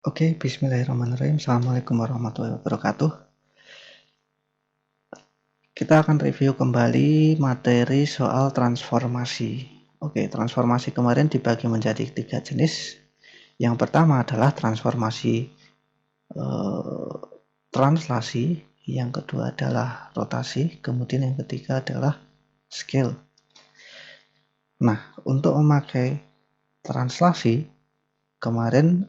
Oke, bismillahirrahmanirrahim. Assalamualaikum warahmatullahi wabarakatuh. Kita akan review kembali materi soal transformasi. Oke, transformasi kemarin dibagi menjadi 3 jenis. Yang pertama adalah transformasi translasi, yang kedua adalah rotasi, kemudian yang ketiga adalah scale. Nah, untuk memakai translasi kemarin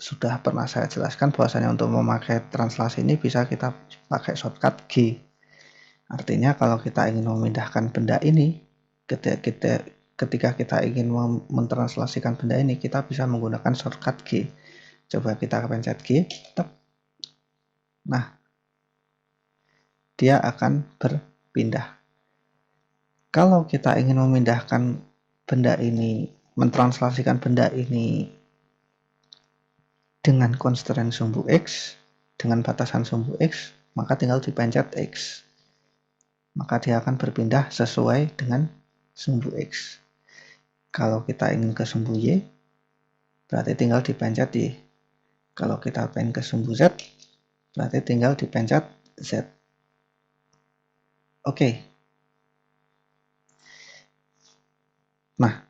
sudah pernah saya jelaskan bahwasanya untuk memakai translasi ini bisa kita pakai shortcut G. Artinya kalau kita ingin memindahkan benda ini, ketika kita ingin mentranslasikan benda ini, kita bisa menggunakan shortcut G. Coba kita pencet G, tep. Nah, dia akan berpindah. Kalau kita ingin memindahkan benda ini, mentranslasikan benda ini dengan constraint sumbu X, dengan batasan sumbu X, maka tinggal dipencet X. Maka dia akan berpindah sesuai dengan sumbu X. Kalau kita ingin ke sumbu Y, berarti tinggal dipencet Y. Kalau kita pengen ke sumbu Z, berarti tinggal dipencet Z. Oke. Nah,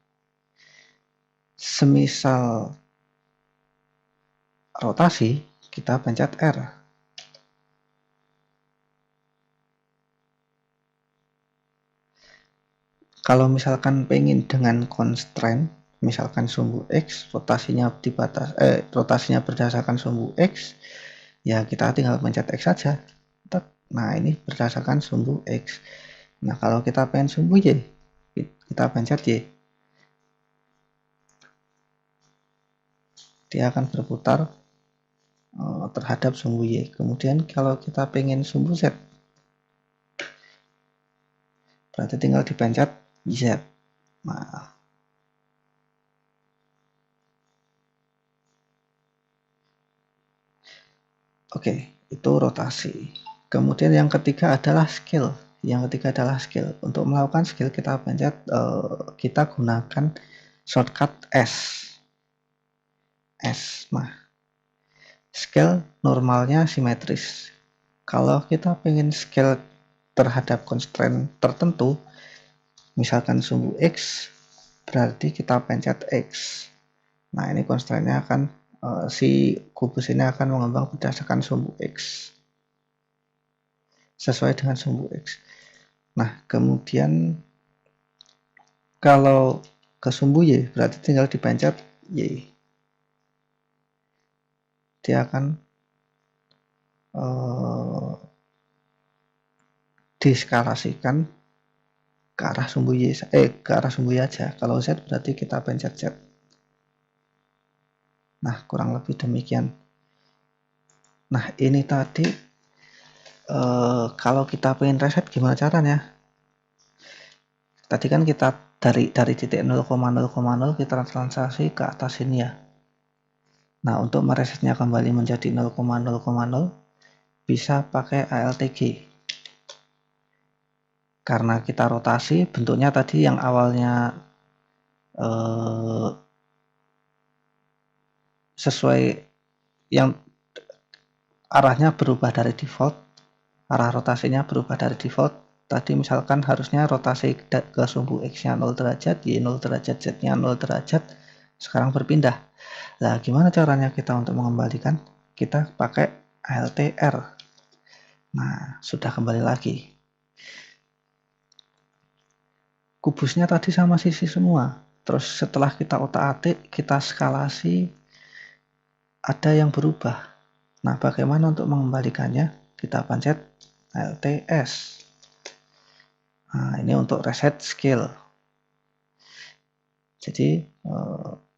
semisal rotasi, kita pencet R. Kalau misalkan pengen dengan constraint, misalkan sumbu X, rotasinya berdasarkan sumbu X, ya kita tinggal pencet X saja. Nah, ini berdasarkan sumbu X. Nah, kalau kita pengen sumbu Y, kita pencet Y. Dia akan berputar terhadap sumbu Y. Kemudian kalau kita pengen sumbu Z, berarti tinggal dipencet Z. Nah, oke, itu rotasi. Kemudian yang ketiga adalah scale. Untuk melakukan scale kita pencet, kita gunakan shortcut S. Nah, scale normalnya simetris. Kalau kita pengen scale terhadap constraint tertentu, misalkan sumbu X, berarti kita pencet X. Nah, ini constraint-nya akan si kubus ini akan mengembang berdasarkan sumbu X, sesuai dengan sumbu X. Nah, kemudian kalau ke sumbu Y, berarti tinggal dipencet Y. Dia akan diskalasikan ke arah sumbu Y, ke arah sumbu Y aja. Kalau Z berarti kita pencet Z. Nah, kurang lebih demikian. Nah, ini tadi kalau kita pengen reset gimana caranya? Tadi kan kita dari titik 0,0,0 kita translasi ke atas ini ya. Nah, untuk meresetnya kembali menjadi 0,0,0 bisa pakai ALTG. Karena kita rotasi, bentuknya tadi yang awalnya sesuai, yang arahnya berubah dari default, arah rotasinya berubah dari default. Tadi misalkan harusnya rotasi ke sumbu X-nya 0 derajat, Y 0 derajat, Z-nya 0 derajat, sekarang berpindah. Nah, gimana caranya kita untuk mengembalikan? Kita pakai ALTR. Nah, sudah kembali lagi. Kubusnya tadi sama sisi semua. Terus setelah kita otak-atik, kita skalasi, ada yang berubah. Nah, bagaimana untuk mengembalikannya? Kita pencet LTS. Nah, ini untuk reset scale. Jadi,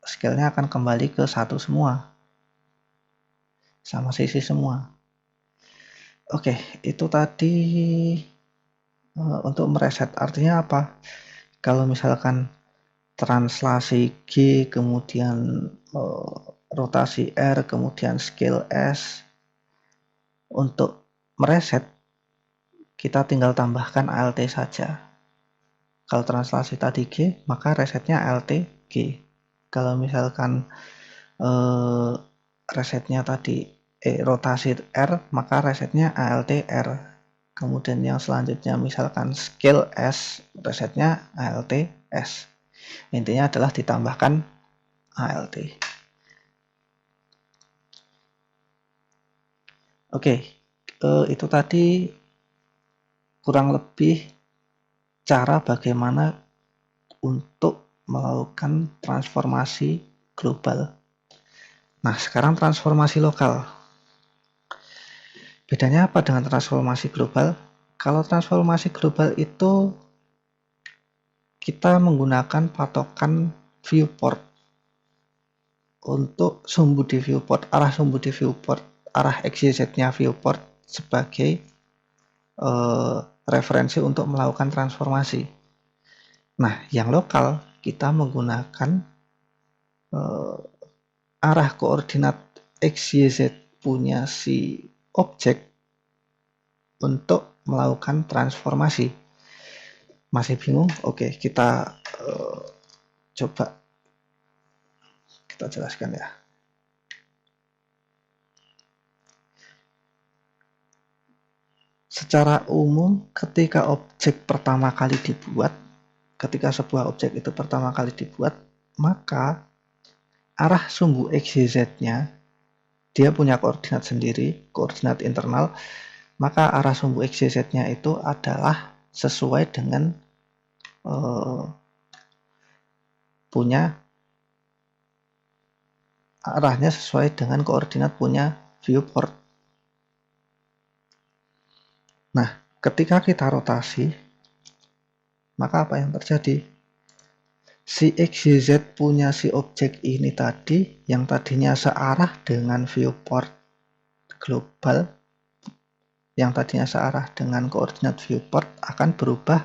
scale-nya akan kembali ke satu semua. Sama sisi semua. Oke, itu tadi untuk mereset. Artinya apa? Kalau misalkan translasi G, kemudian rotasi R, kemudian scale S, untuk mereset kita tinggal tambahkan ALT saja. Kalau translasi tadi G, maka resetnya ALT G. Kalau misalkan resetnya tadi rotasi R, maka resetnya ALT R. Kemudian yang selanjutnya misalkan scale S, resetnya ALT S. Intinya adalah ditambahkan ALT. Oke, itu tadi kurang lebih cara bagaimana untuk melakukan transformasi global. Nah, sekarang transformasi lokal. Bedanya apa dengan transformasi global? Kalau transformasi global itu kita menggunakan patokan viewport untuk sumbu di viewport, arah sumbu di viewport, arah XYZ-nya viewport sebagai referensi untuk melakukan transformasi. Nah, yang lokal kita menggunakan arah koordinat XYZ punya si objek untuk melakukan transformasi. Masih bingung? Oke, kita coba kita jelaskan ya. Secara umum, ketika objek pertama kali dibuat, ketika sebuah objek itu pertama kali dibuat, maka arah sumbu XYZ-nya dia punya koordinat sendiri, koordinat internal, maka arah sumbu XYZ-nya itu adalah sesuai dengan punya arahnya sesuai dengan koordinat punya viewport. Nah, ketika kita rotasi, maka apa yang terjadi? Si XYZ punya si objek ini tadi, yang tadinya searah dengan viewport global, yang tadinya searah dengan koordinat viewport, akan berubah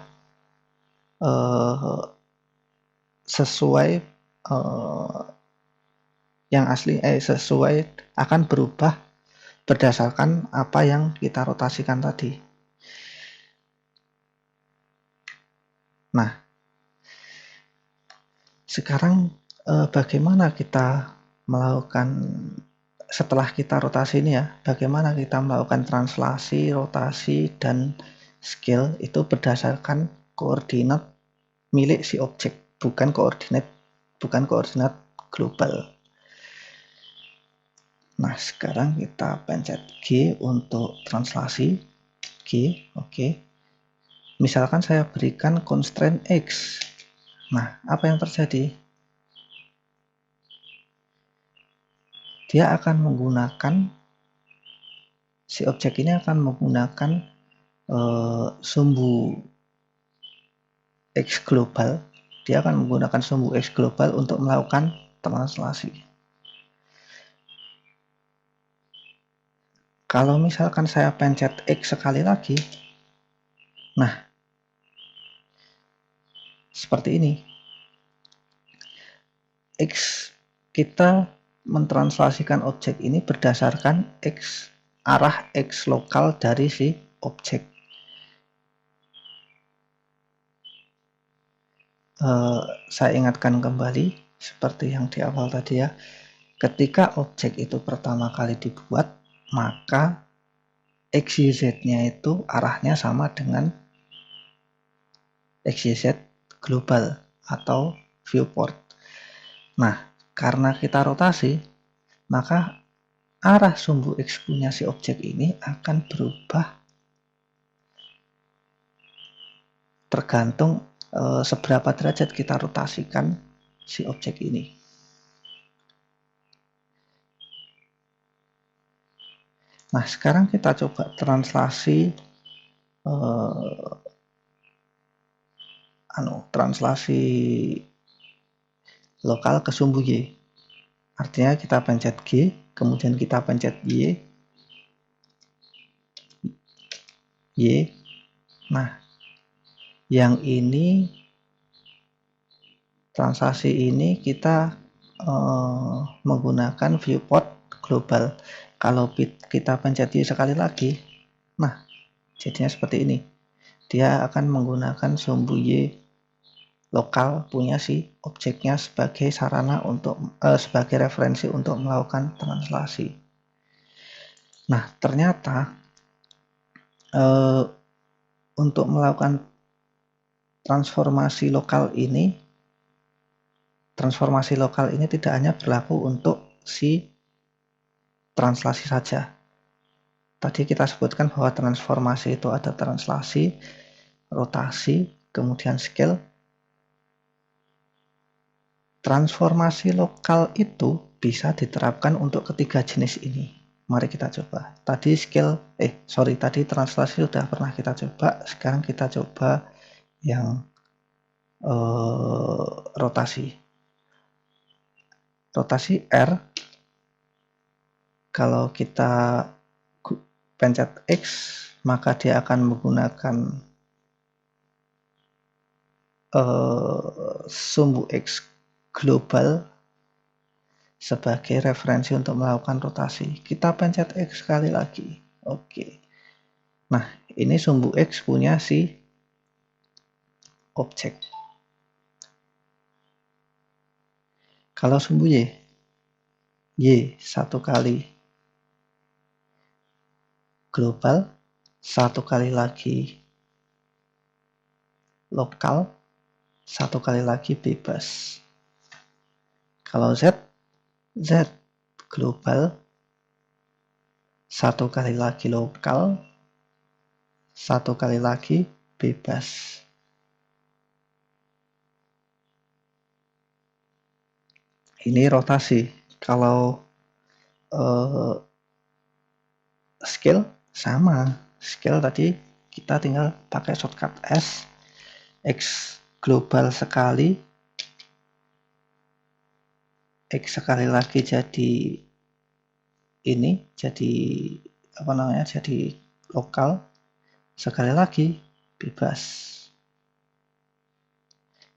sesuai yang asli sesuai akan berubah berdasarkan apa yang kita rotasikan tadi. Nah, sekarang bagaimana kita melakukan setelah kita rotasi ini ya, bagaimana kita melakukan translasi, rotasi, dan scale itu berdasarkan koordinat milik si objek, bukan koordinat global. Nah, sekarang kita pencet G untuk translasi. G, oke. Misalkan saya berikan constraint X. Nah, apa yang terjadi? Dia akan menggunakan, si objek ini akan menggunakan sumbu X global. Dia akan menggunakan sumbu X global untuk melakukan translasi. Kalau misalkan saya pencet X sekali lagi, nah, seperti ini. X, kita mentranslasikan objek ini berdasarkan X, arah X lokal dari si objek. Saya ingatkan kembali seperti yang di awal tadi ya, ketika objek itu pertama kali dibuat, maka XYZ-nya itu arahnya sama dengan XYZ global atau viewport. Nah, karena kita rotasi, maka arah sumbu X punya si objek ini akan berubah tergantung seberapa derajat kita rotasikan si objek ini. Nah, sekarang kita coba translasi translasi lokal ke sumbu Y. Artinya kita pencet G, kemudian kita pencet Y. Nah, yang ini translasi ini kita menggunakan viewport global. Kalau kita pencet Y sekali lagi, nah jadinya seperti ini. Dia akan menggunakan sumbu Y lokal punya si objeknya sebagai sarana untuk sebagai referensi untuk melakukan translasi. Nah, ternyata untuk melakukan transformasi lokal ini tidak hanya berlaku untuk si translasi saja. Tadi kita sebutkan bahwa transformasi itu ada translasi, rotasi, kemudian scale. Transformasi lokal itu bisa diterapkan untuk ketiga jenis ini. Mari kita coba. Tadi translasi sudah pernah kita coba. Sekarang kita coba yang rotasi. Rotasi R, kalau kita pencet X, maka dia akan menggunakan sumbu X global sebagai referensi untuk melakukan rotasi. Kita pencet X sekali lagi. Oke. Nah, ini sumbu X punya si objek. Kalau sumbu Y satu kali global, satu kali lagi lokal, satu kali lagi bebas. Kalau Z global, satu kali lagi lokal, satu kali lagi bebas. Ini rotasi. Kalau scale sama. Scale tadi kita tinggal pakai shortcut S, X global sekali, X sekali lagi jadi ini, jadi jadi lokal, sekali lagi bebas.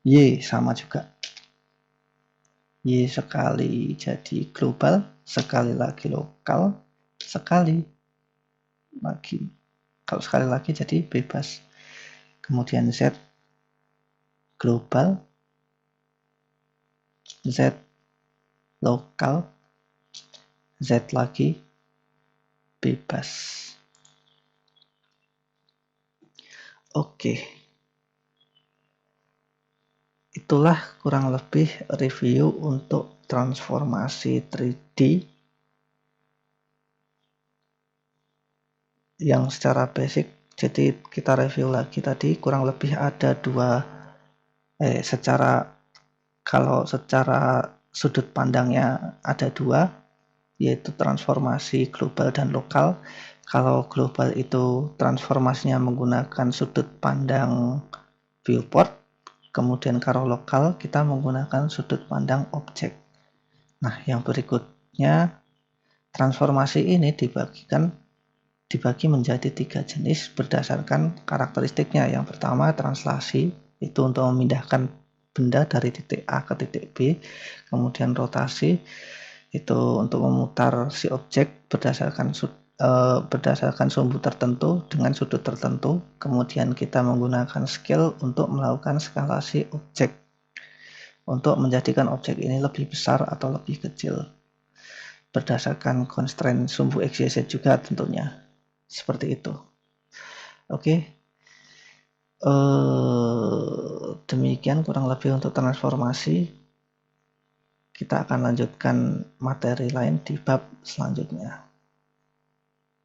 Y sama juga. Y sekali jadi global, sekali lagi lokal, sekali lagi. Kalau sekali lagi jadi bebas. Kemudian Z global, Z lokal, Z lagi bebas. Oke. Itulah kurang lebih review untuk transformasi 3D yang secara basic. Jadi kita review lagi tadi, kurang lebih ada kalau secara sudut pandangnya ada dua, yaitu transformasi global dan lokal. Kalau global itu transformasinya menggunakan sudut pandang viewport, kemudian kalau lokal kita menggunakan sudut pandang objek. Nah, yang berikutnya, transformasi ini dibagi menjadi 3 jenis berdasarkan karakteristiknya. Yang pertama, translasi, itu untuk memindahkan benda dari titik A ke titik B. Kemudian rotasi, itu untuk memutar si objek berdasarkan sumbu tertentu dengan sudut tertentu. Kemudian kita menggunakan scale untuk melakukan skalasi objek, untuk menjadikan objek ini lebih besar atau lebih kecil berdasarkan constraint sumbu X, Y, Z juga tentunya. Seperti itu. Oke. Demikian kurang lebih untuk transformasi. Kita akan lanjutkan materi lain di bab selanjutnya.